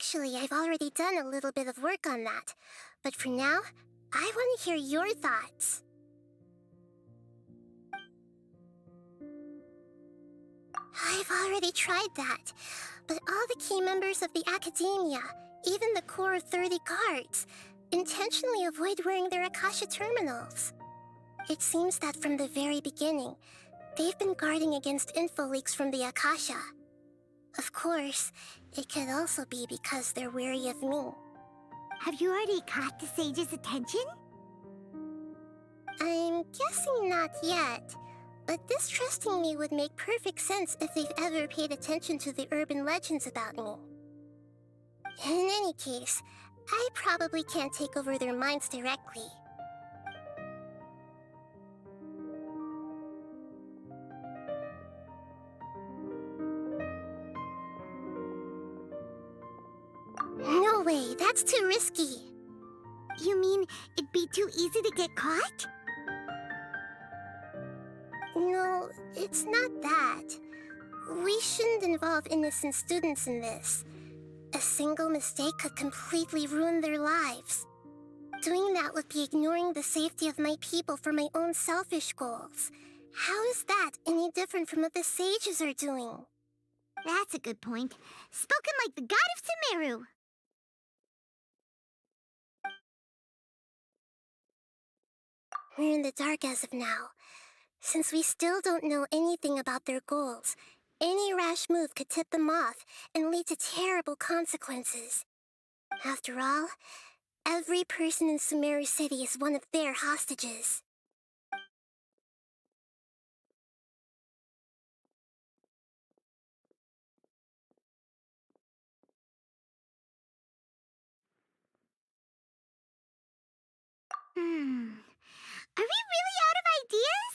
Actually, I've already done a little bit of work on that. But for now, I want to hear your thoughts. I've already tried that, but all the key members of the Academia, even the core 30 guards, intentionally avoid wearing their Akasha terminals. It seems that from the very beginning, they've been guarding against info leaks from the Akasha. Of course, it could also be because they're wary of me. Have you already caught the sage's attention? I'm guessing not yet, but distrusting me would make perfect sense if they've ever paid attention to the urban legends about me. In any case, I probably can't take over their minds directly. No way, that's too risky. You mean it'd be too easy to get caught? No, it's not that. We shouldn't involve innocent students in this. A single mistake could completely ruin their lives. Doing that would be ignoring the safety of my people for my own selfish goals. How is that any different from what the sages are doing? That's a good point. Spoken like the god of Sumeru. We're in the dark as of now. Since we still don't know anything about their goals, any rash move could tip them off and lead to terrible consequences. After all, every person in Sumeru City is one of their hostages. Are we really out of ideas?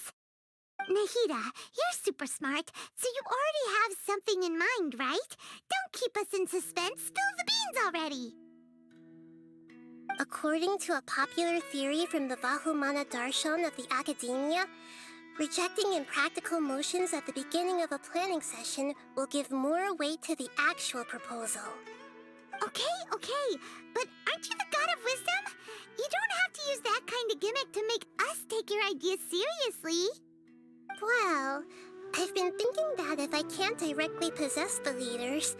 Nahida, you're super smart, so you already have something in mind, right? Don't keep us in suspense. Spill the beans already. According to a popular theory from the Vahumana Darshan of the Academia, rejecting impractical motions at the beginning of a planning session will give more weight to the actual proposal. Okay, but aren't you the god of wisdom? You don't have to use that kind of gimmick to make us take your ideas seriously. Well, I've been thinking that if I can't directly possess the leaders,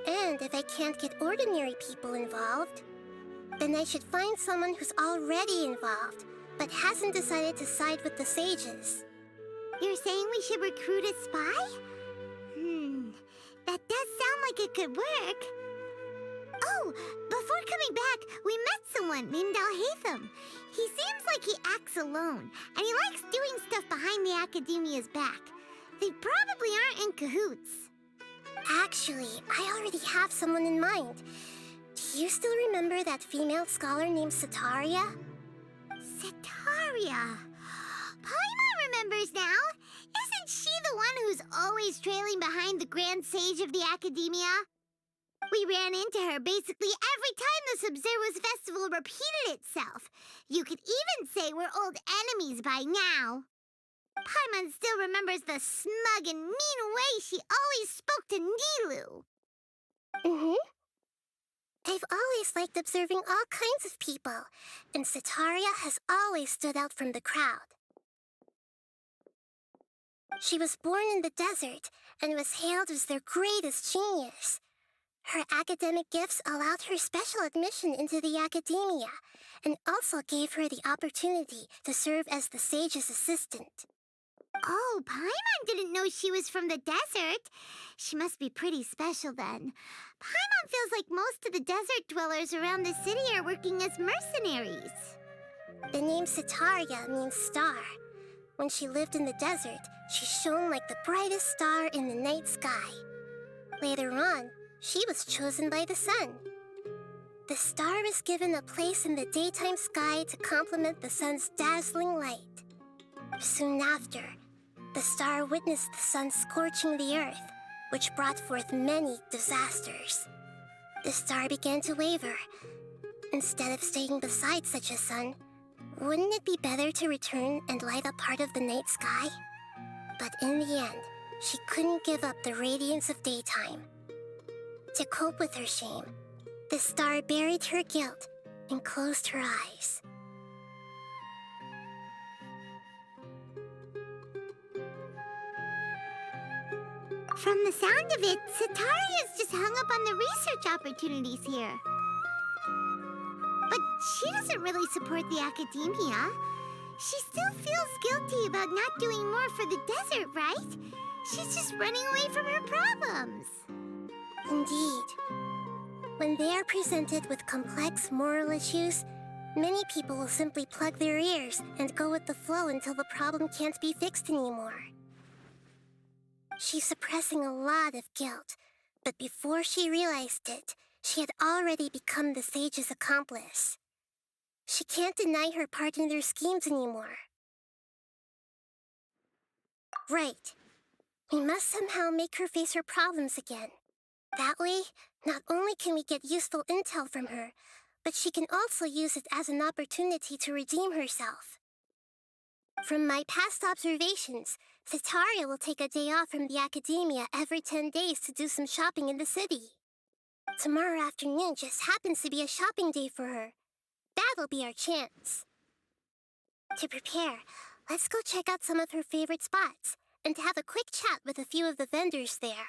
and if I can't get ordinary people involved, then I should find someone who's already involved, but hasn't decided to side with the sages. You're saying we should recruit a spy? That does sound like it could work. Oh, before coming back, we met someone named Alhaitham. He seems like he acts alone, and he likes doing stuff behind the Academia's back. They probably aren't in cahoots. Actually, I already have someone in mind. Do you still remember that female scholar named Setaria? Setaria. Paimon remembers now. Isn't she the one who's always trailing behind the Grand Sage of the Academia? We ran into her basically every time the Sub-Zero's festival repeated itself. You could even say we're old enemies by now. Paimon still remembers the smug and mean way she always spoke to Nilou. I've always liked observing all kinds of people, and Setaria has always stood out from the crowd. She was born in the desert and was hailed as their greatest genius. Her academic gifts allowed her special admission into the Academia, and also gave her the opportunity to serve as the sage's assistant. Oh, Paimon didn't know she was from the desert. She must be pretty special then. Paimon feels like most of the desert dwellers around the city are working as mercenaries. The name Setaria means star. When she lived in the desert, she shone like the brightest star in the night sky. Later on, she was chosen by the sun. The star was given a place in the daytime sky to complement the sun's dazzling light. Soon after, the star witnessed the sun scorching the earth, which brought forth many disasters. The star began to waver. Instead of staying beside such a sun, wouldn't it be better to return and light up part of the night sky? But in the end, she couldn't give up the radiance of daytime. To cope with her shame, The star buried her guilt and closed her eyes. From the sound of it, Sataria's just hung up on the research opportunities here. But she doesn't really support the academia. She still feels guilty about not doing more for the desert, right? She's just running away from her problems. Indeed. When they are presented with complex moral issues, many people will simply plug their ears and go with the flow until the problem can't be fixed anymore. She's suppressing a lot of guilt, but before she realized it, she had already become the sage's accomplice. She can't deny her part in their schemes anymore. Right. We must somehow make her face her problems again. That way, not only can we get useful intel from her, but she can also use it as an opportunity to redeem herself. From my past observations, Setaria will take a day off from the academia every 10 days to do some shopping in the city. Tomorrow afternoon just happens to be a shopping day for her. That'll be our chance. To prepare, let's go check out some of her favorite spots and have a quick chat with a few of the vendors there.